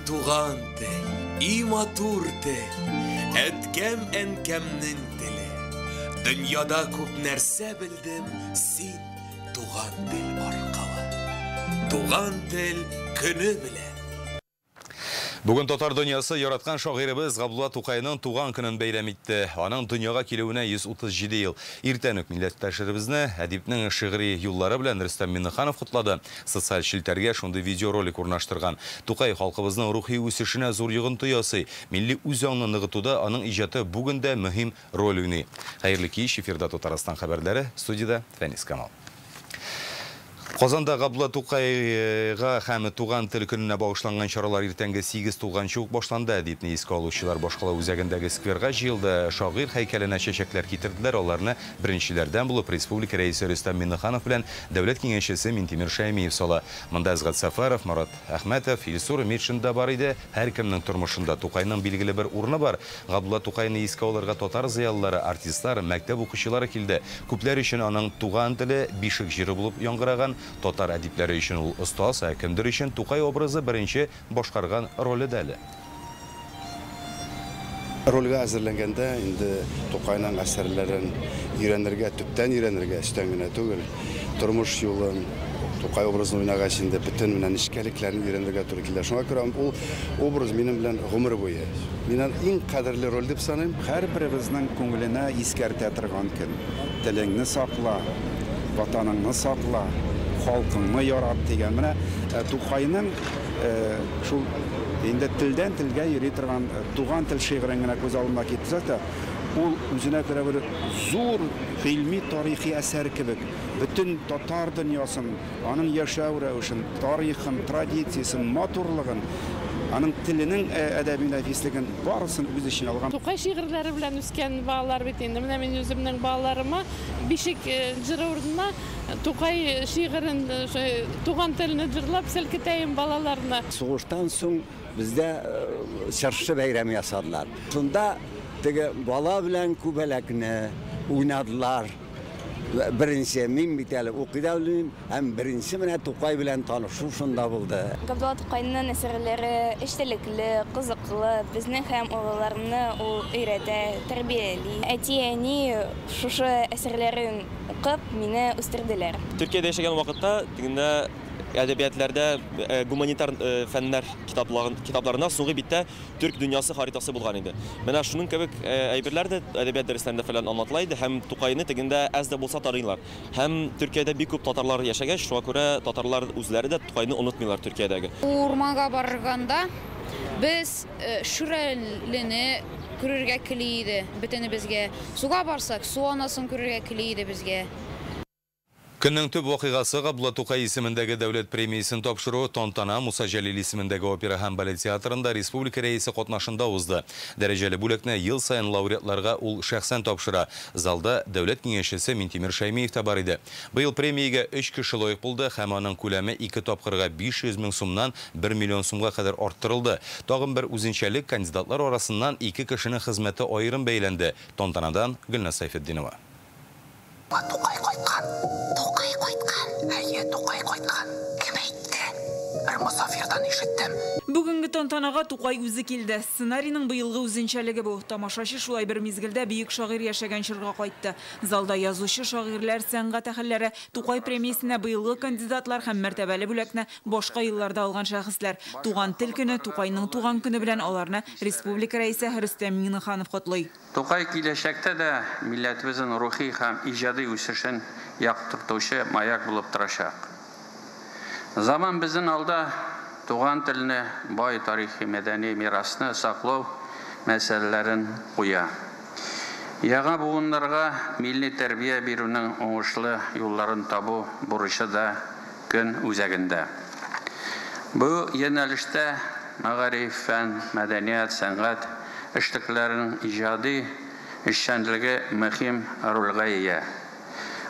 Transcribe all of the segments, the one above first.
туган тел, и матур тел, әткәм әнкәмнең теле. Дөньяда күп нәрсә белдем, син туган тел аркылы. Туган тел көне белән. Бүген татар дөньясы яраткан шагыйребез Габдулла Тукайның туган көнен бәйрәм итте. Аның дөньяга килүенә 137 ел. Иртән үк милләттәшебезне әдипнең шигъри юллары белән Рөстәм Миннеханов котлады. Социаль челтәргә шундый видеоролик урнаштырган. Тукай халкыбызның рухи үсешенә зур йогынты ясый. Милли үзаңны ныгытуда аның иҗаты бүген дә мөһим роль уйный. Хәерле кич, эфирда Татарстан хәбәрләре, студияда Фәнис Камал. Казанда Габдулла Тукайга һәм туган тел көненә багышланган чаралар иртәнге 8 туганчы ук башланды. Әдипне искә алучылар башкала үзәгендәге скверга җыелды. Шагыйрь һәйкәленә чәчәкләр китерделәр. Аларны беренчеләрдән булып республика рәисе Рөстәм Миннеханов белән дәүләт киңәшчесе Минтимер Шәймиев сала. Монда Әзгат Сафаров, Марат Әхмәтов, Илсур Миршин да бар иде. Һәркемнең тормышында Тукайның билгеле бер урыны бар. Габдулла Тукайны искә алырга татар зыялылары, артистлар, мәктәп укучылары килде. Күпләр өчен аның туган теле бишек җыры булып яңгыраган. Татар әдипләре өчен ул остаз, кемдер өчен Тукай образы беренче башкарган роле дәле. Рольгә әзерләнгәндә инде Тукайның әсәрләрен өйрәнергә, төптән өйрәнергә, өстән генә түгел, тормыш юлын, Тукай образын уйнагач инде бөтен менә нечкәлекләрне өйрәнергә туры килә. Шуңа күрә ул образ минем белән гомер буе. Минем иң кадерле роль дип саныйм. Һәрберебезнең күңеленә искәртә торган көн. Телеңне сакла, ватаныңны сакла, халкыңны ярат дигән менә Тукайның шул инде телдән телгә йөри торган туган тел шигырен генә күз алдына китсә дә, ул үзенә күрә бер зур гыйльми тарихи әсәр кебек бөтен татар дөньясын, аның яшәү рәвешен, тарихын, традициясын, матурлыгын, аның теленең әдәби нәфислеген барысын үз өчен алган. Тукай шигырьләре белән үскән балалар бит инде. Менә мин үземнең балаларыма бишек җыры урынына Тукай шигырен, туган телне җырлап селкетәем балаларны. Сугыштан соң бездә чыршы бәйрәме ясадылар. Шунда теге бала белән күбәләкне уйнадылар. Беренче мин бит әле укыдым, һәм беренче менә Тукай белән танышу шунда булды. Габдулла Тукайның әсәрләре эчтәлекле, кызыклы, безнең һәм олыларны ул өйрәтә, тәрбияли. Әти-әни шушы әсәрләрен укып мине үстерделәр. Төркиядә яшәгән вакытта тигендә әдәбиятләрдә гуманитар фәннәр китапларына соңгы биттә төрк дөньясы харитасы булган иде. Менә шуның кебек әйберләр дә әдәбият дәресләрендә фәлән аңлатыла иде һәм Тукайны тегендә әз дә булса тарыйлар. Һәм Төркиядә бик күп татарлар яшәгәч, шуңа күрә татарлар үзләре дә Тукайны онытмыйлар Төркиядәге. Урманга барганда без Шүрәлене күрергә кили иде бөтенебезгә. Суга барсак, су анасын күрергә кили иде безгә. Көннең төп вакыйгасы Габдулла Тукай исемендәге дәүләт премиясын тапшыру тантана Муса Җәлил исемендәге опера һәм балет театрында республика рәисе катнашында узды. Дәрәҗәле бүлекне ел сайын лауреатларга ул шәхсән тапшыра. Залда дәүләт киңәшчесе Минтимер Шәймиев та бар иде. Быел премиягә 3 кеше лаек булды һәм аның күләме 2 тапкырга 500 мең сумнан 1 миллион сумга кадәр арттырылды. Тагын бер үзенчәлек кандидатлар арасыннан 2 кешенең хезмәте аерым бәйләнде. Тантанадан Гөлназ Сайфетдинова. Тукай кайткан. Тукай кайткан. Әйе, Тукай кайткан. Кем әйтте? Бер мусафирдан ишеттем. Бүгенге тантанага Тукай үзе килде. Сценарийның быелгы үзенчәлеге бу. Тамашачы шулай бер мизгелдә бөек шагыйрь яшәгән чорга кайтты. Залда язучы шагыйрьләр, сәнгать әһелләре Тукай премиясенә быелгы кандидатлар һәм мәртәбәле бүләкне башка елларда алган шәхесләр. Туган тел көне, Тукайның туган көне белән аларны республика рәисе Рөстәм Миннеханов котлый. Тукай киләчәктә дә милләтебезнең рухи һәм иҗади үсешен яктыртучы маяк булып торачак. Заман безнең алда туган телне, бай тарихи мәдәни мирасны саклау мәсьәләләрен куя. Яңа буыннарга милли тәрбия бирүнең уңышлы юлларын табу бурычы да көн үзәгендә. Бу юнәлештә мәгариф, фән, мәдәният, сәнгать эшлекләренең иҗади эшчәнлеге мөһим рольгә ия.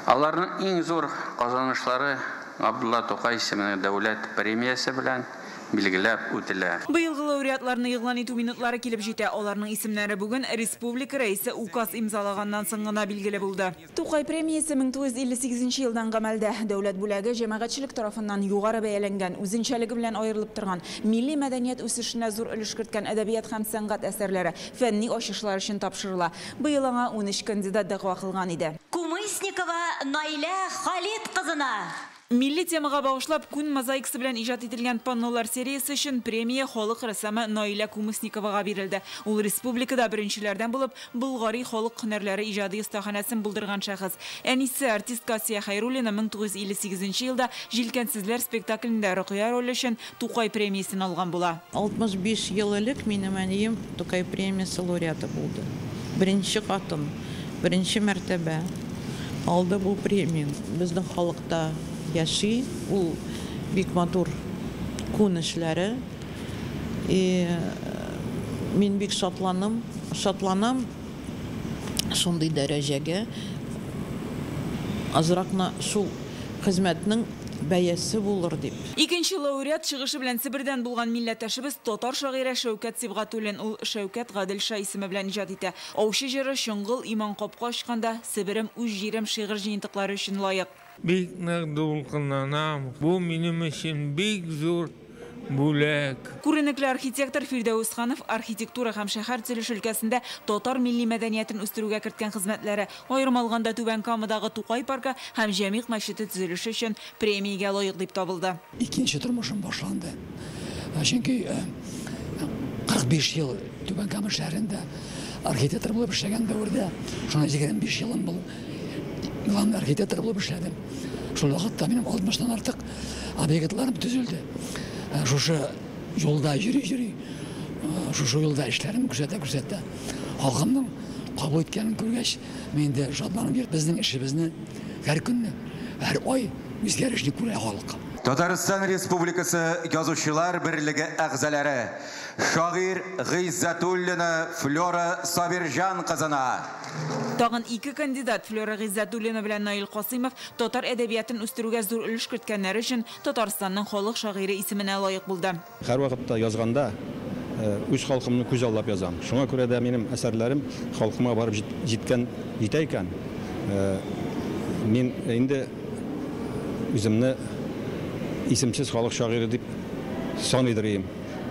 Аларның иң зур казанышлары Габдулла Тукай исеменә дәүләт премиясе белән билгеләп үтелә. Быелгы лауреатларны игълан итү минутлары килеп җитә. Аларның исемнәре бүген республика рәисе указ имзалаганнан соң гына билгеле булды. Тукай премиясе 1958 елдан гамәлдә. Дәүләт бүләге җәмәгатьчелек тарафыннан югары бәяләнгән, үзенчәлеге белән аерылып торган, милли мәдәният үсешенә зур өлеш керткән әдәбият һәм сәнгать әсәрләре фәнни ачышлар өчен тапшырыла. Быел аңа 13 кандидат дәгъва кылган иде. Кумысникова Наиля Халит кызына. Милли темага багышлап күн мозаикасы белән иҗат ителгән паннолар сериясе өчен премия халык рәссамы Наиля Кумысниковага бирелде. Ул республикада беренчеләрдән булып Булгари халык һөнәрләре иҗади остаханәсен булдырган шәхес. Әнисе артистка Асия Хайруллина 1958 елда Җилкәнсезләр спектаклендә Рөкыя роле өчен Тукай премиясын алган була. 65 ел элек минем әнием Тукай премиясе лауреаты булды. Беренче катын, беренче мәртәбә алды бу премия. Безнең халыкта яши, ул бик матур күн эшләре. Мин бик шатланам шундый дәрәҗәгә. Азракна шул хезмәтнең бәясе булыр дип. Икенче лауреат чыгышы белән Себердән булган милләттәшебез татар шагыйре Шәүкәт Сибгатуллин. Ул Шәүкәт Гаделша исеме белән иҗат итә. Аучы җыры Шыңгыл Иман капка ачканда Себерем үз җирем шигырь җыентыклары өчен лаек. Бик нык дулкынланам. Бу минем өчен бик зур бүләк. Күренекле архитектор Фирдәүс Ханов архитектура һәм шәһәр төзелеш өлкәсендә татар милли мәдәниятен үстерүгә керткән хезмәтләре, аерым алганда Түбән Камадагы Тукай паркы һәм Җәмигъ мәчете төзелеше өчен премиягә лаек дип табылды. Икенче тормышым башланды. Чөнки 45 ел Түбән Кама шәһәрендә архитектор булып эшләгән дәврдә, шуңа 25 елым был главный архитектор булып эшләдем. Шул вакытта минем 60-тан артык объектларым төзелде. Шушы юлда йөри, шушы юлда эшләрем күрсәтә. Халкымның кабул иткәнен күргәч, мин дә шатланып, безнең эшебезне һәр көнне, һәр ай үзгәрешне күрә халык. Татарстан Республикасы Язучылар берлеге әгъзалары шагыйрь Гыйззатуллина Флора Сабирҗан кызына. Тагын 2 кандидат Флора Гыйззатуллина белән Наил Касыймов татар әдәбиятын үстерүгә зур өлеш керткәннәре өчен Татарстанның халык шагыйре исеменә лаек булды. Һәр вакытта язганда үз халкымны күз аллап язам. Шуңа күрә дә минем әсәрләрем халкыма барып җитә икән. Мин инде үземне исемсез халык шагыйре дип саныйдырым.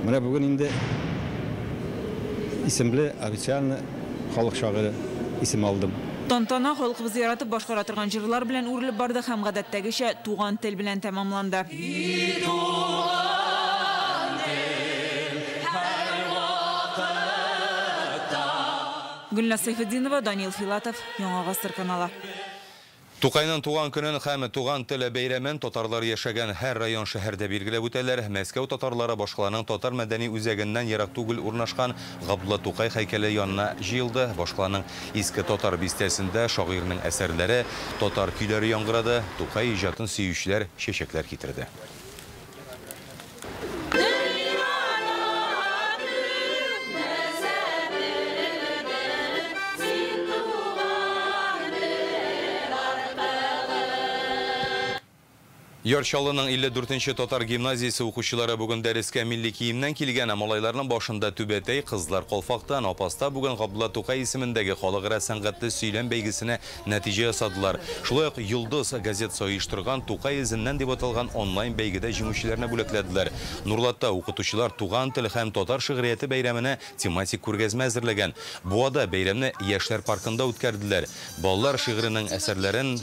Менә бүген инде исемле официаль халык шагыйре исем алдым. Тантана халкыбыз яратып башкара торган җырлар белән үрелеп барды һәм гадәттәгечә туган тел белән тәмамланды. Гөлназ Сайфетдинова, Данил Филатов, Яңа Гасыр каналы. Тукайның туган көнен һәм туган теле бәйрәмен татарлар яшәгән һәр район шәһәрдә билгеләп үтәләр. Мәскәү татарлары башкаларның татар мәдәни үзәгеннән ерак түгел урнашкан Габдулла Тукай һәйкәле янына җыелды. Башкаларның иске татар бистәсендә шагыйрьнең әсәрләре, татар көйләре яңгырады. Тукай иҗатын сөючеләр чәчәкләр китерде. Ярчалының 54-нче татар гимназиясе укучылары бүген дәрескә милли киемнән килгән, малайларның башында түбәтәй, кызлар калфактан, апаста бүген Габдулла Тукай исемендәге халыкара сәнгатьле сөйләм бәйгесенә нәтиҗә ясадылар. Шулай ук Йолдыз газетасы оештырган Тукай изеннән дип аталган онлайн бәйгедә җиңүчеләрне бүләкләделәр. Нурлатта укытучылар туган тел һәм татар шигърияте бәйрәменә тематик күргәзмә әзерләгән. Буада бәйрәмне Яшьләр паркында үткәрделәр. Балалар шигыренең әсәрләрен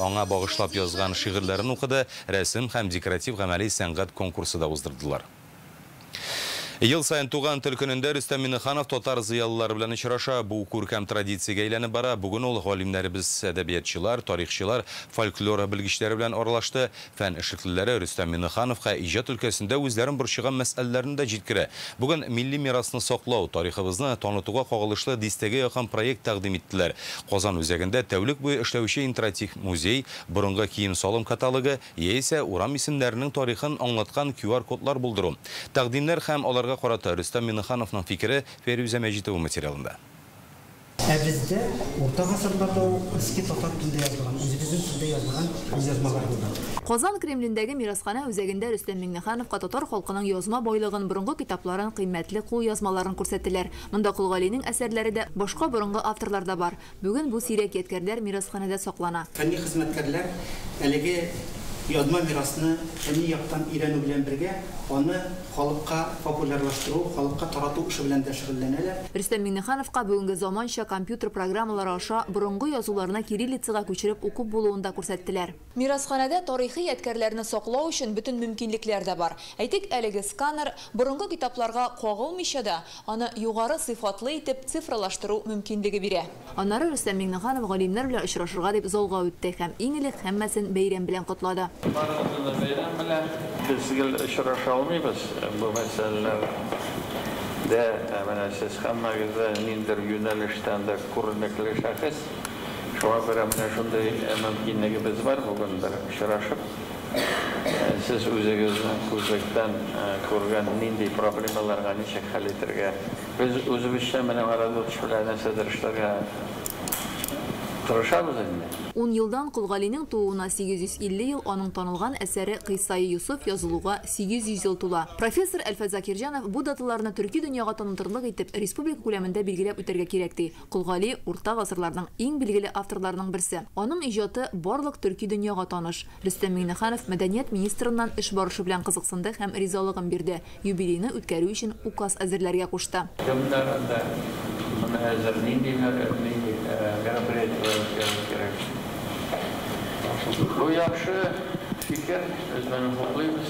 аңа багышлап язган шигырьләрен укыды. Рәсем һәм декоратив гамәли сәнгать конкурсы да уздырдылар. Ел сайын туган тел көнендә Рөстәм Миннеханов татар зыялылары белән очраша. Бу күркәм традициягә әйләнеп бара. Бүген ул галимнәребез, әдәбиятчылар, тарихчылар, фольклор белгечләре белән аралашты. Фән эшлеклеләре Рөстәм Миннехановка иҗат өлкәсендә үзләрен борчыган мәсьәләләрне дә җиткерә. Бүген милли мирасны саклау, тарихыбызны танытуга кагылышлы дистәгә якын проект тәкъдим иттеләр. Казан үзәгендә тәүлек буе эшләүче интерактив музей, борынгы кием салым каталогы, яисә урам исемнәренең тарихын аңлаткан QR-кодлар булдыру. Тәкъдимнәр һәм аларга карата Рөстәм Миннехановның фикере Фәрүзә Мәҗитова материалында. Bizde orta asırlarda eski Tatar tilinde yazılan, özümüzün tilinde yazılan yazmalar buldu. Qozan Kremlindəgi mirasxana özəgində Rüstəm Minnəxanovqa Tatar xalqının yazma boylığın, burunğu kitapların, qiymətli qul yazmalarını күрсәттеләр. Монда Qulğaliның əsərləri də başqa burunğu avtorlar da бар. Бүген бу сирәк yetkərlər mirasxanada саклана. Fənni xidmətkarlar әлеге yazma mirasını fənni яктан өйрәнү белән бергә аны халыкка популярлаштыру, халыкка тарату эше белән дә шөгыльләнәләр. Рөстәм Миннехановка бүгенге заманча компьютер программалары аша борынгы язуларны кириллицага күчереп укып булуында күрсәттеләр. Мирасханада тарихи ядкәрләрне саклау өчен бөтен мөмкинлекләр дә бар. Әйтик, әлеге сканер борынгы китапларга кагылмыйча да аны югары сыйфатлы итеп цифрлаштыру мөмкинлеге бирә. Аннары Рөстәм Миннеханов галимнәр белән очрашырга дип залга үтте һәм иң элек һәммәсен бәйрәм белән котлады. Biz bu meselelerde siz hammanızda nindir yönelişten de kurulmaklı şahıs. Şu an şunday mümkünlüğümüz var bugün de şıraşıp. Siz özünüzden kuzaktan kurgan nindi problemalarga neçe hal etirge. Biz özümüzde benim arada düşülen sedirişlerge 10 yıldan Qulğaliның тууына 850 ел, аның танылган әсәре Кыйсай Юсуф язылуга 800 ел тула. Профессор Әлфәз Закирҗанов бу даталарны төрки дөньяга танытырлык итеп республика күләмендә билгеләп үтәргә кирәк ди. Qulğali урта гасырларның иң билгеле авторларының берсе. Аның иҗаты барлык төрки дөньяга таныш. Рөстәм Миннеханов мәдәният министрыннан эш барышы белән кызыксынды һәм ризалыгын бирде. Юбилейны үткәрү өчен указ әзерләргә кушты. Bu yaxşı fikir, özünü hukuklayız.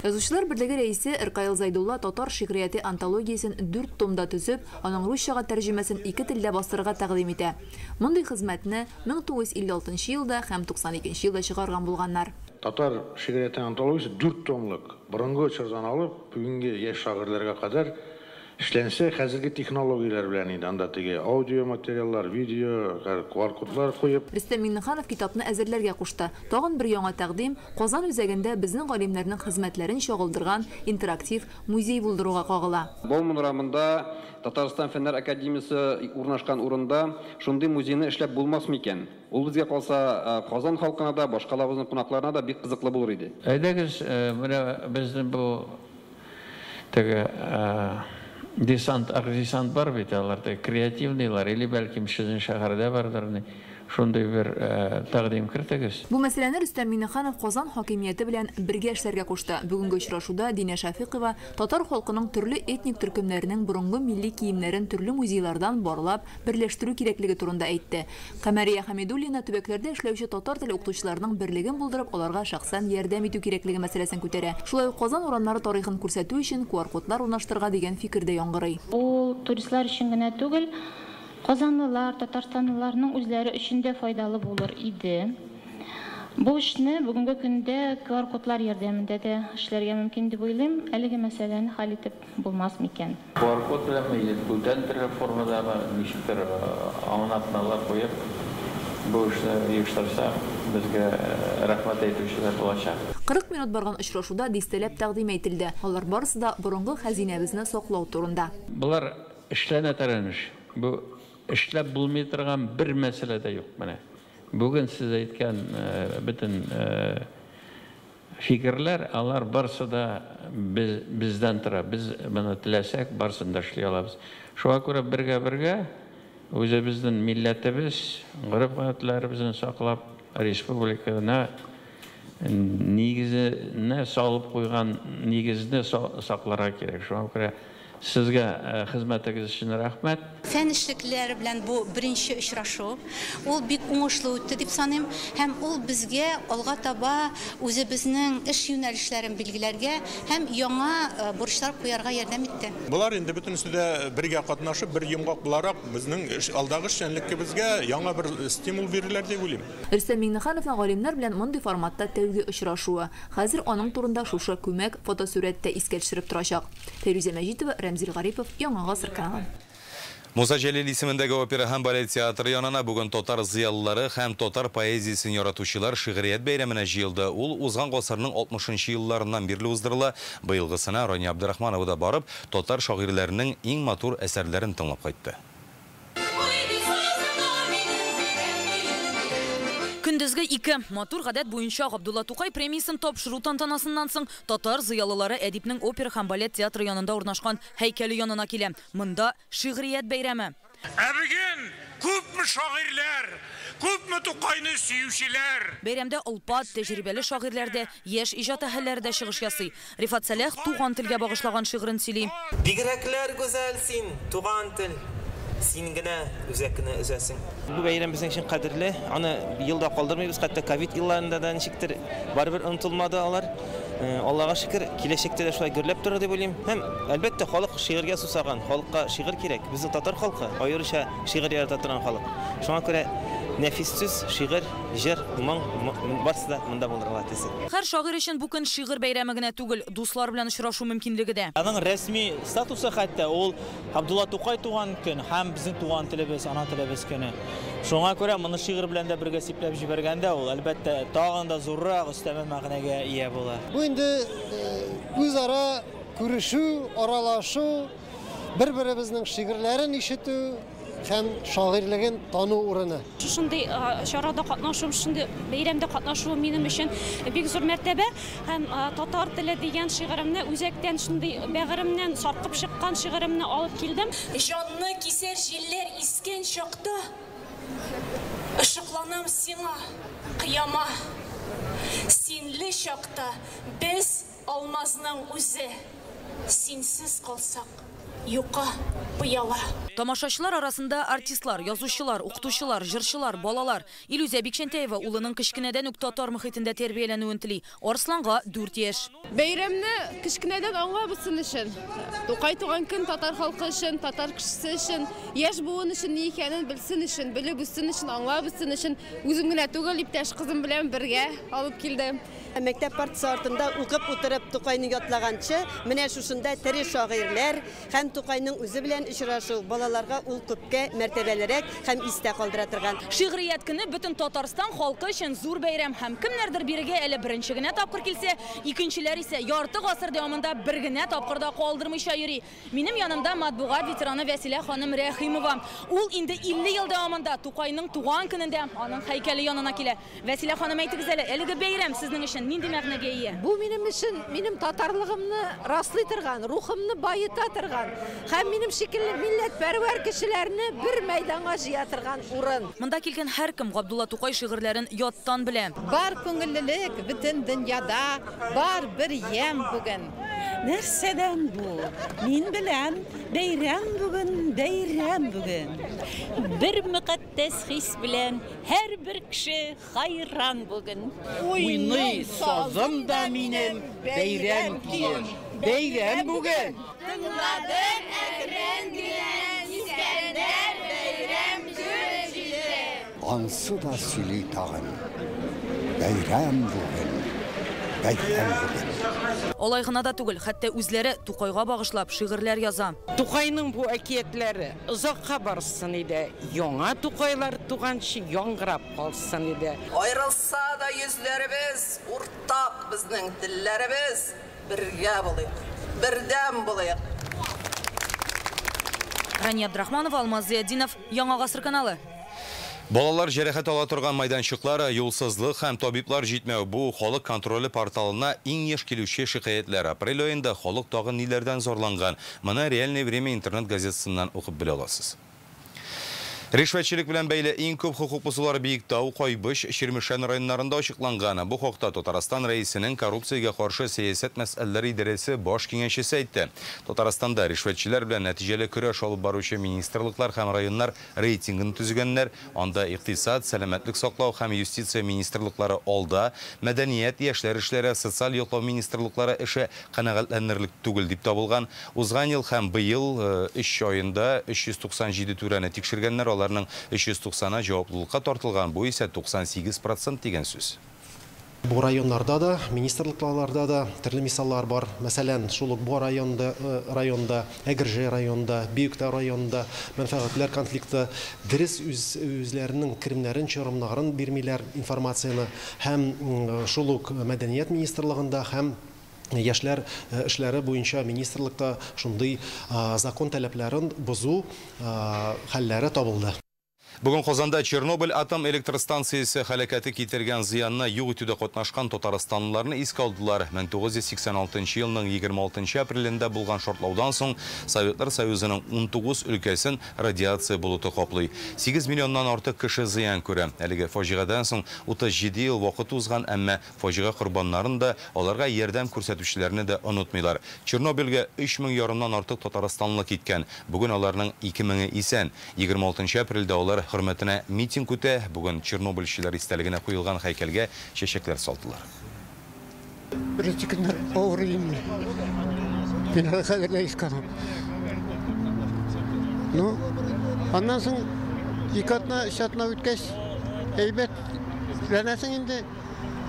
Язучылар берлеге рәисе Иркаил Зайдулла татар шигърияте антологиясын 4 томда төзеп, аның русчага тәрҗемәсен 2 телдә бастырырга тәкъдим итә. Мондый хезмәтне 1956 елда һәм 92 елда чыгарган булганнар. Татар шигърияте антологиясы 4 томлык борынгы очырдан алып, бүгенге яшь шагыйрьләргә кадәр İşlense hazırki teknolojiler bilen idi. Anda tege audio материаллар, видео, QR-кодлар коюп. Рөстәм Миннеханов китапны әзерләргә кушты. Тагын бер яңа тәкъдим Казан үзәгендә безнең галимнәрнең хезмәтләрен чагылдырган интерактив музей булдыруга кагыла. Бу урамында Татарстан Фәннәр академиясе урнашкан урында шундый музейны эшләп булмас микән? Ул безгә калса Казан халкына да, башкаларыбызның кунакларына да бик кызыклы булыр иде. Әйдәгез, менә безнең бу теге Десант бар бит, аларда креативныйлар, или бәлким сезнең шәһәрдә бардыр. Шундай бер тәкъдим кертегез. Бу мәсьәләне Рөстәм Миннеханов Казан хакимияте белән бергә эшләргә кушты. Бүгенге очрашуда Динә Шәфыйкова татар халкының төрле этник төркемнәренең борынгы милли киемнәрен төрле музейлардан барлап берләштерү кирәклеге турында әйтте. Камәрия Хәмидуллина төбәкләрдә эшләүче татар теле укытучыларының берлеген булдырып, аларга шәхсән ярдәм итү кирәклеге мәсьәләсен күтәрә. Шулай ук Казан урамнары тарихын күрсәтү өчен QR-кодлар урнаштырырга дигән фикер дә яңгырый. Ул туристлар өчен генә түгел, Казанлылар, Татарстанлыларның үзләре өчен дә файдалы булыр иде. Бу эшне бүгенге көндә QR-кодлар ярдәмендә дә эшләргә мөмкин дип уйлыйм. Әлеге мәсьәләне хәл итеп булмас микән? QR-код белән бүтән формада ничектер аңлатмалар куеп, бу эшне оештырса, безгә рәхмәт әйтүчеләр булачак. 40 минут барган очрашуда дистәләп тәкъдим ителде. Алар барысы да борынгы хәзинәбезне саклау турында. Булар эшләнә тарыныш. Бу эшләп булмый торган бер мәсьәлә дә юк менә. Бүген сез әйткән бөтен фикерләр, алар барсы да бездән тора. Без моны теләсәк, барсын да эшли алабыз. Шуңа күрә бергә үзебезнең милләтебез, гореф-гадәтләребезне саклап, республиканы нигезенә салып куйган нигезне сакларга кирәк. Шуңа күрә Сезгә хезмәтегез өчен рәхмәт. Фән эшлекләре белән бу беренче очрашу. Ул бик уңышлы үтте дип саныйм, һәм ул безгә алга таба үзебезнең эш юнәлешләрен билгеләргә һәм яңа бурычлар куярга ярдәм итте. Булар инде бөтенесендә бергә катнашып, бер йомгак буларак безнең алдагы эшчәнлеккебезгә яңа бер стимул бирерләр дип уйлыйм. Рөстәм Миннехановның галимнәр белән мондый форматта тәүге очрашуы. Хәзер аның турында шушы күмәк фотосурәттә искә төшереп торачак. Фәрүзә Мәҗитова, Рәмзил Гарипов, Яңа гасыр каналы. Муса Җәлил исемендәге опера һәм балет театры янына бүген татар зыялылары һәм татар поэзиясын яратучылар шигърият бәйрәменә җыелды. Ул узган гасырның 60-нчы елларыннан бирле уздырыла. Быелгысына Роня Абдрахманова да барып, татар шагыйрьләренең иң матур әсәрләрен тыңлап кайтты. Көндезгі 2 матур гадәт буенча Габдулла Тукай премиясын тапшыру тантанасыннан соң татар зыялылары әдипнең опера һәм балет театры янында урнашкан һәйкәле янына килә. Монда шигърият бәйрәме. Бүген күпме шагыйрьләр, күпме Тукайны сөючеләр. Бәйрәмдә алпат тәҗрибәле шагыйрьләрдә, яшь иҗат әһелләрдә чыгыш ясый. Рифат Сәләх туган телгә багышлаган шигырын сөйли. Бигрәкләр гүзәл син, туган тел. Син генә үзәкне үзәсең. Бу бәйрәм безнең өчен кадерле. Аны елда калдырмыйбыз. Хәтта ковид елларында да ничектер барыбер онытылмады алар. Аллага шөкер, киләчәктә дә шулай гөрләп торыр дип уйлыйм. Һәм әлбәттә халык шигырьгә сусаган, халыкка шигырь кирәк. Безнең татар халкы аеруча шигырь ярата торган халык. Шуңа күрә нәфис сүз, шигырь, җыр, моң барысы да монда булырга тиеш. Һәр шагыйрь өчен бу көн шигырь бәйрәме генә түгел, дуслар белән очрашу мөмкинлеге дә. Аның рәсми статусы хәтта ул Габдулла Тукай туган көн һәм безнең туган телебез, ана телебез көне. Шуңа күрә моны шигырь белән дә бергә сипләп җибәргәндә ул әлбәттә тагын да зуррак өстәмә мәгънәгә ия була. Бу инде үзара күрешү, аралашу, бер-беребезнең шигырьләрен ишетү һәм шагыйрьлеген тану урыны. Шушындый чарада катнашуым, шундый бәйрәмдә катнашуым минем өчен бик зур мәртәбә һәм татар теле дигән шигыремне үзәктән шундый бәгыремнән саркып чыккан шигыремне алып килдем. Җанны кисәр җилләр искән чакта ышыкланам сиңа кыяма. Синле чакта без алмазның үзе, синсез калсак юка пыяла. Тамашачылар арасында артистлар, язучылар, укытучылар, җырчылар, балалар. Илүзә Бикшәнтәева улының кечкенәдән үк татар мөхитендә тәрбияләнүен тели. Арсланга 4 яшь. Бәйрәмне кечкенәдән аңлабызсын өчен. Тукай туган көн татар халкы өчен, татар кешесе өчен, яшь буын өчен ни икәнен белсен өчен, белеп үссен өчен, аңлабызсын өчен үзем генә түгел, иптәш кызым белән бергә алып килдем. Мәктәп партасы артында укып утырып Тукайны ятлаганчы, менә шушында тере шагыйрьләр һәм Тукайның үзе белән очрашу балаларга ул күпкә мәртәбәлерәк һәм истә калдыра торган. Шигърият көне бөтен Татарстан халкы өчен зур бәйрәм һәм кемнәрдер бирегә әле беренче генә тапкыр килсә, икенчеләр исә ярты гасыр дәвамында бер генә тапкырда калдырмыйча йөри. Минем янымда матбугат ветераны Вәсилә ханым Рәхимова. Ул инде 50 ел дәвамында Тукайның туган көнендә аның һәйкәле янына килә. Вәсилә ханым, әйтегез әле, әлеге бәйрәм сезнең өчен нинди мәгънәгә ия? Бу минем өчен, минем татарлыгымны раслый торган, рухымны байыта торган һәм минем шикелле милләтпәрвәр кешеләрне бер мәйданга җыя торган урын. Монда килгән һәркем Габдулла Тукай шигырьләрен яттан белә. Бар күңеллелек бөтен дөньяда, бар бер ям бүген. Нәрсәдән бу? Мин белән бәйрәм бүген. Бер мөкатдәс хис белән һәр бер кеше хайран бүген. Уйный сазым да минем бәйрәм кием. Бәйрәм бүген. Тыңладың әкрен дигән Искәндәр бәйрәм җиде. Ансы да сөйли тагын. Бәйрәм бүген. Бәйрәм бүген. Алай гына да түгел, хәтта үзләре Тукайга багышлап шигырьләр яза. Тукайның бу әкиятләре озакка барсын иде. Яңа Тукайлар туганчы яңгырап калсын иде. Аерылса да йөзләребез, уртак безнең телләребез, бергә булыйк, бердәм булыйк. Рания Абдрахманова, Алмаз Зияддинов, Яңа гасыр каналы. Балалар җәрәхәт ала торган майданчыклар, юлсызлык һәм табиблар җитмәү бу халык контроле порталына иң еш килүче шикаятьләр. Апрель аенда халык тагын ниләрдән зорланган? Моны Реальное время интернет газетасыннан укып белә аласыз. Ришвәтчелек белән бәйле иң күп хукук бозулар Биектау, Кайбыш, Чирмешән районнарында ачыкланган. Бу хакта Татарстан рәисенең коррупциягә каршы сәясәт мәсьәләләре идарәсе баш киңәшчесе әйтте. Татарстанда ришвәтчеләр белән нәтиҗәле көрәш алып баручы министрлыклар һәм районнар рейтингын төзегәннәр. Анда икътисад, сәламәтлек саклау һәм юстиция министрлыклары алда, мәдәният, яшьләр эшләре, социаль яклау министрлыклары эше канәгатьләнерлек түгел дип табылган. Узган ел һәм быел 3 аенда 397 түрәне тикшергәннәр. Аларның 390-а җаваплылыкка тартылган, бу исә 98% дигән сүз. Бу районнарда да, министрлыкларда да төрле мисаллар бар. Мәсәлән, шул ук бу районда, Әгерҗе районында, Биектау районында мәнфәгатьләр конфликты дөрес үзләренең керемнәрен, чыгымнарын бирмиләр информацияны һәм шул ук мәдәният министрлыгында һәм яшьләр эшләре буенча министрлыкта шундый закон таләпләрен бозу хәлләре табылды. Бүгін Қозанда Чернобыль атом электростанциясы халакаты кетерген зиянына юг итүдә катнашкан татарстанлыларны искә алдылар. 1986 елның 26 апрелендә булган шартлаудан соң Советлар Союзының 19 өлкәсен радиация болуты каплый. 8 миллионнан артык кеше зыян күрә. Әлеге фаҗигадан соң 37 ел вакыт узган, әмма фаҗига корбаннарын да, аларга ярдәм күрсәтүчеләрне дә онытмыйлар. Чернобыльгә 3000 ярымнан артык татарстанлы киткән. Бүген аларның 2000-е исән. 26 апрельдә алар хөрмәтенә митинг үтә. Бүген Чернобыльчылар истәлегенә куелган һәйкәлгә чәчәкләр салдылар. Birinci günler ağrıyım. Bina kadarla iskanım. No, ondan sonra yıkatma, şatna ütkeş, heybet. Renesin indi,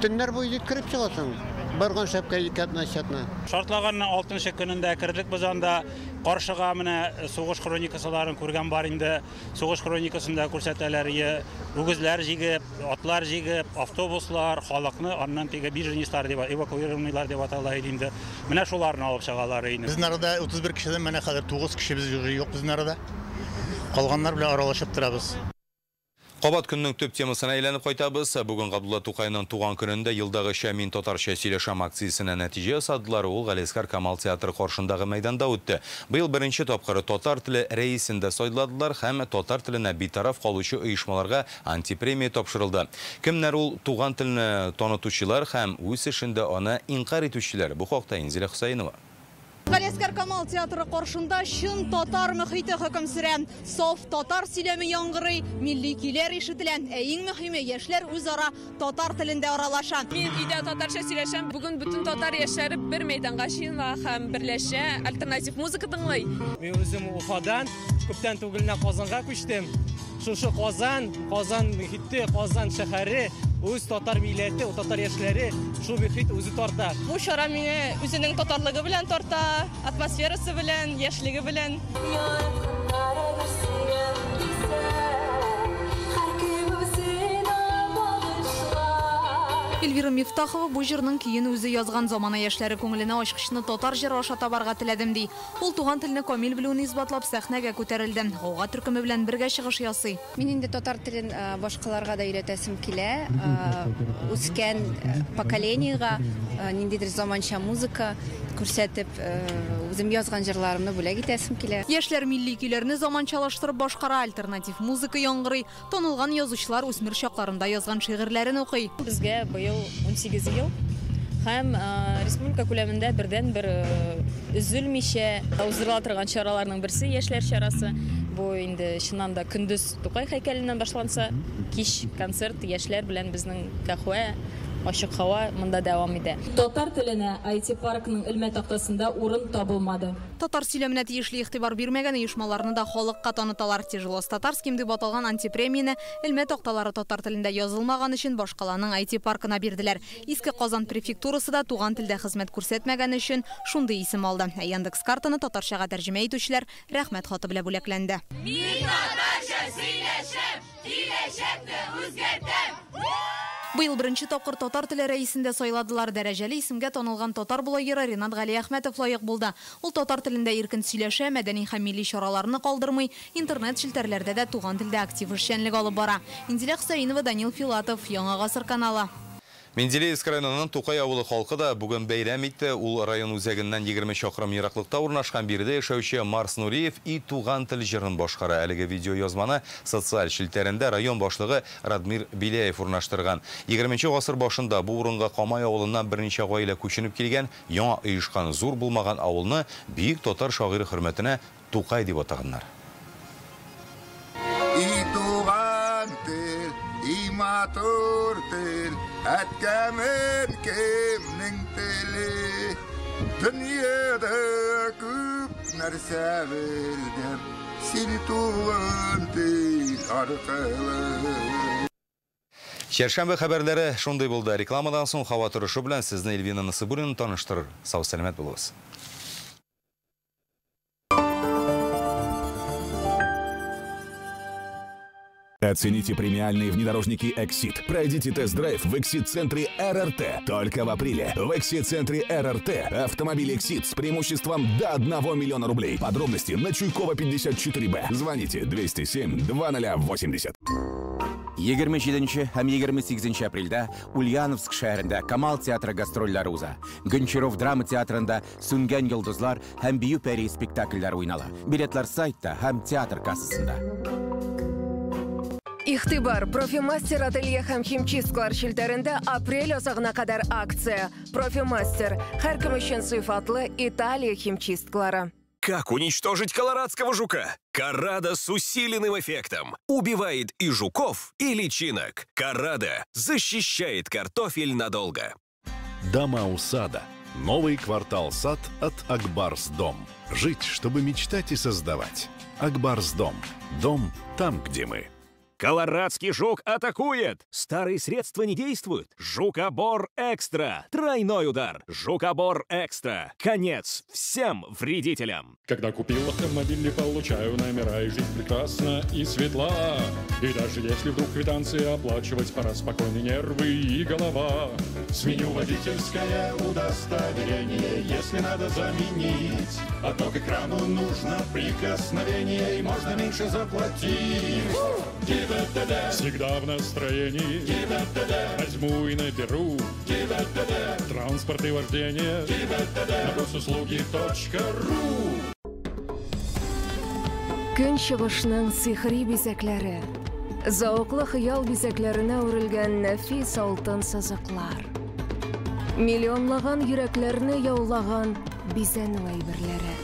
tünler boyu kırıp çıkarsın. Bargan şapka yıkatma, şatna. Şartlaganın 6. gününde kirdik biz anda Qarşıga mine soğuş kronikasıların kurgan var indi. Soğuş kronikasında ko'rsatmalar, o'gizlar jigib, otlar jigib, avtobuslar, xalqni ondan tege birjinistlar deb evakuirovnilar deb atalaydı indi. Mine şularni alıp çağalar indi. Bizning arada 31 kişiden mene kadar 9 kişi biz yok bizning arada. Qalganlar bilan aralaşıp turabız. Qabat günнің төп темасына әйләніп қайтабыз. Бүгін Ғабдулла Тукайның туған күнінде елдағы Шәмин татарша сөйлешам акциясына нәтиже ясадылар. Ол Галескар Камал театры қаршындағы мәйданда өтті. Биыл бірінші тапқыры татар тілі рейсінде сайладылар һәм татар тіліне бейтараф қалушы ұйышмаларға антипремия тапшырылды. Кімнер ол туған тіліні танытушылар һәм өз ішінде оны инқар етушілер? Бұл хақта Инзилә Хусайнова. Галескар Камал театры қаршында шын татар мұхиты хөкім сүрән. Соф татар сөйлеме яңгырый, милли көйләр ишетелән, ең мөһиме яшьләр үзара татар телендә аралаша. Мен өйдә татарча сөйләшәм. Бүген бүтән татар яшьләре бер мәйданга чыгыла һәм берләшә, альтернатив музыка тыңлый. Мен үзем Уфадан күптән түгелне Казанга күчтем. Шушы Казан мөхите, Казан шәһәре, үз татар милләте, татар яшьләре шу мөхит үзе тарта. Бу шара мине үзенең татарлыгы белән тарта, атмосферасы белән, яшьлеге белән. Эльвира Мифтахова бу җырның киен үзе язган, замана яшьләре күңеленә ачкычны татар җыры аша табарга теләдем ди. Ул туган телне камил белүне исбатлап сәхнәгә күтәрелде. Гауга төркеме белән бергә чыгыш ясый. Мин инде татар телен башкаларга да өйрәтәсем килә. Үскән поколениегә ниндидер заманча музыка күрсәтеп, үзем язган җырларымны бүләк итәсем килә. Яшьләр милли көйләрне заманчалаштырып башкара, альтернатив музыка яңгырый, танылган язучылар үсмер чакларында язган шигырьләрен укый. Безгә быел 18 ел һәм республика күләмендә бердән бер үзелмичә уздырыла торган чараларның берсе яшьләр чарасы. Бу инде чыннан да көндез Тукай һәйкәленнән башланса, кич концерт яшьләр белән безнең кахва Ашык һава монда дәвам итә. Татар теленә IT паркның элмә тактасында урын табылмады. Татар сөйләменә тиешле игътибар бирмәгән оешмаларны да халыкка таныталар. Тяжело с татарским дип аталган антипремияне элмә такталары татар телендә язылмаган өчен башкаланың IT паркына бирделәр. Иске Казан префектурасы да туган телдә хезмәт күрсәтмәгән өчен шундый исем алды. Яндекс картаны татарчага тәрҗемә итүчеләр рәхмәт хаты белән бүләкләнде. Мин татарча сөйләшәм, киләчәкне үзгәртәм. Быел беренче тапкыр татар теле рәисендә сайладылар. Дәрәҗәле исемгә танылган татар блогеры Ринат Гали Әхмәтов лаек булды. Ул татар телендә иркен сөйләшә, мәдәни һәм милли чараларны калдырмый, интернет челтәрләрдә дә туган телдә актив эшчәнлек алып бара. Инзилә Хусайнова, Данил Филатов, Яңа Гасыр каналы. Менделеевск районының Тукай авылы халкы да бүген бәйрәм итте. Ул район үзәгеннән 20 чакрым ераклыкта урнашкан биредә яшәүче Марс Нуриев и туган тел җырын башкара. Әлеге видео язманы социаль шелтәрендә район башлыгы Радмир Биляев урнаштырган. 20-нче гасыр башында бу урынга Камай авылыннан берничә гаилә күченеп килгән, яңа оешкан зур булмаган авылны бөек татар шагыйре хөрмәтенә Тукай дип атаганнар. Матур тел, әткәмен кемнең теле, дөньяда күп нәрсә белдем, син туган тел аркылы. Шәршәмбе хәбәрләре шундый булды. Рекламадан соң һава торышы белән сезне Эльвина Насыбурина таныштырыр. Сау-сәламәт булыгыз. Оцените премиальные внедорожники Exit. Пройдите тест-драйв в Exit-центре РРТ. Только в апреле. В Exit-центре РРТ автомобиль Exit с преимуществом до 1 миллиона рублей. Подробности на Чуйкова 54Б. Звоните 207-2080. 27 һәм 28 апрельдә Ульяновск шәһәрендә Камал театры гастрольләре уза. Гончаров драма театрында Сүнгән йолдызлар һәм Бию пәри спектакльләре уйнала. Билетлар сайтта һәм театр кассасында. Ихтибар, профимастер ателье һәм химчисткалар шелтәрендә апрель азагына кадәр акция. Профимастер, һәркем өчен сыйфатлы Италия химчисткалары. Как уничтожить колорадского жука? Карада с усиленным эффектом. Убивает и жуков, и личинок. Карада защищает картофель надолго. Дома у сада. Новый квартал сад от Акбарс Дом. Жить, чтобы мечтать и создавать. Акбарс Дом. Дом там, где мы. Колорадский жук атакует! Старые средства не действуют. Жукобор Экстра. Тройной удар. Жукобор Экстра. Конец всем вредителям. Когда купил автомобиль, получаю номера, и жизнь прекрасна и светла. И даже если вдруг квитанции оплачивать, пора спокойные нервы и голова. Сменю водительское удостоверение, если надо заменить. А то к экрану нужно прикосновение, и можно меньше заплатить. Всегда в настроении. Возьму и наберу. Транспорт и вождение. На госуслуги.ру. Көн чыгышның сихри бизәкләре. Зауыклы хыял бизәкләренә үрелгән нәфис алтын сызыклар. Миллионлаган йөрәкләрне яулаган бизәнү әйберләре.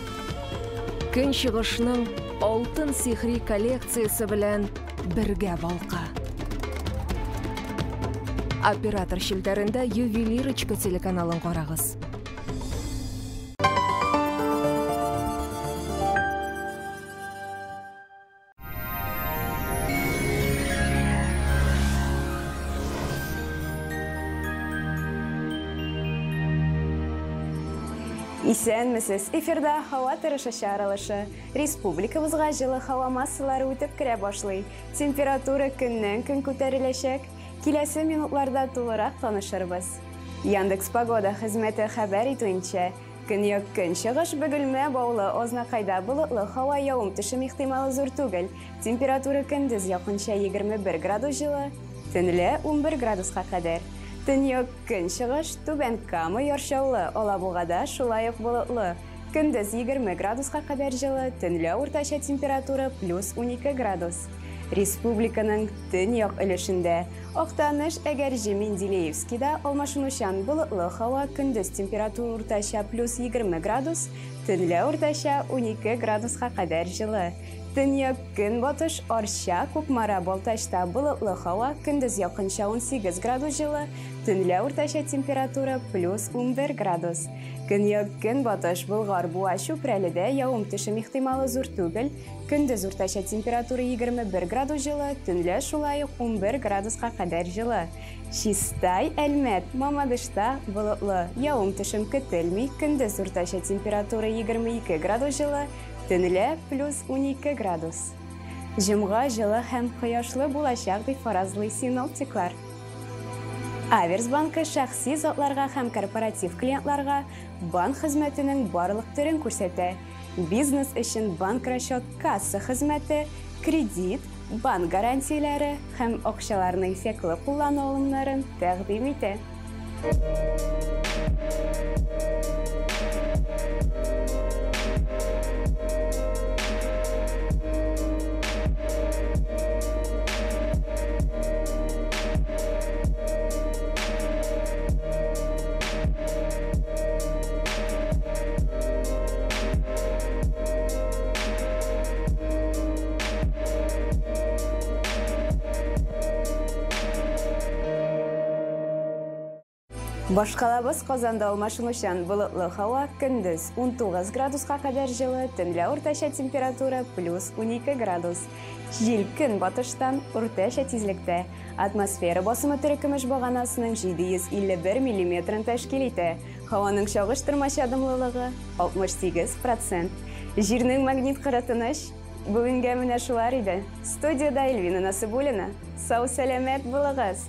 Көн чыгышның алтын сихри коллекциясе белән бергә балка. Оператор шелтәрендә Ювелирочка телеканалын карагыз. Исәнмесез, эфирда һава торышы аралышы. Республикабызга җылы һава массалары үтеп керә башлый. Температура көннән-көн күтәреләчәк. Киләсе минутларда тулырак танышырбыз. Яндекс Погода хезмәте хәбәр итүенчә, көньяк көнчыгыш Бөгелмә Баулы Ознакайда болытлы һава явым-төшем ихтималы зур түгел. Температура көндез якынча 21 градус җылы, төнлә 11 градуска кадәр. Төньяк көнчыгыш Түбән Кама яршаулы, Алабугада шулай ук болытлы. Көндез 20 градуска кадәр җылы, төнлә уртача температура плюс 12 градус. Республиканың төньяк өлешендә Актаныш, Әгәрҗе, Менделеевскида алмашынучан болытлы һава, көндез температура уртача плюс 20 градус, төнлә уртача 12 градуска кадәр җылы. Төньяк көнбатыш Арча, Кукмара, Балтачта болытлы һава, көндез якынча 18 градус җылы, төнлә уртача температура плюс 11 градус. Көньяк көнбатыш Болгар, Буа, Чүпрәледә явым-төшем ихтималы зур түгел, көндез уртача температура 21 градус җылы, төнлә шулай ук 11 градуска кадәр җылы. Чистай, Әлмәт, Мамадышта болытлы, явым-төшем көтелми, көндез уртача температура 22 градус җылы, төнлә плюс 12 градус. Җомга җылы һәм кояшлы булачак дип фаразлый синоптиклар. Аверс банкы шәхси затларга һәм корпоратив клиентларга банк хезмәтенең барлык төрен күрсәтә. Бизнес өчен банк расчет касса хезмәте, кредит, банк гарантияләре һәм акчаларны эффектлы куллану алымнарын тәкъдим итә. Башкалабыз Казанда алмашынучан болытлы һава, көндез 19 градуска кадәр җылы, төнлә уртача температура плюс 12 градус. Җил көнбатыштан уртача тизлектә. Атмосфера басымы төркемеш баганасының 751 мм тәшкил итә. Һаваның чагыштырмача дымлылыгы 68%. Җирнең магнит кырытыныш Бүгінге менә шулар иде. Студияда Эльвина Насыбуллина. Сау сәламәт булыгыз.